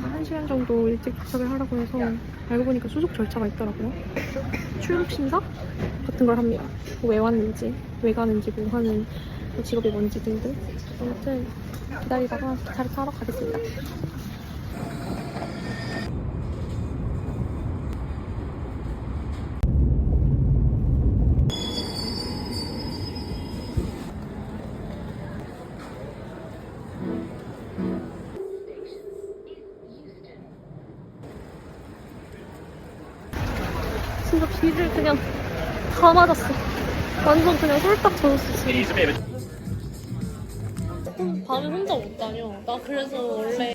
1시간 정도 일찍 도착을 하라고 해서 알고 보니까 수속 절차가 있더라고요. 출국 심사 같은 걸 합니다. 왜 왔는지, 왜 가는지, 뭐 하는 직업이 뭔지 등등. 아무튼 기다리다가 기차를 타러 가겠습니다. 진짜 비를 그냥 다 맞았어. 완전 그냥 홀딱 젖었어 지금. 밤에 혼자 못 다녀. 나 그래서 원래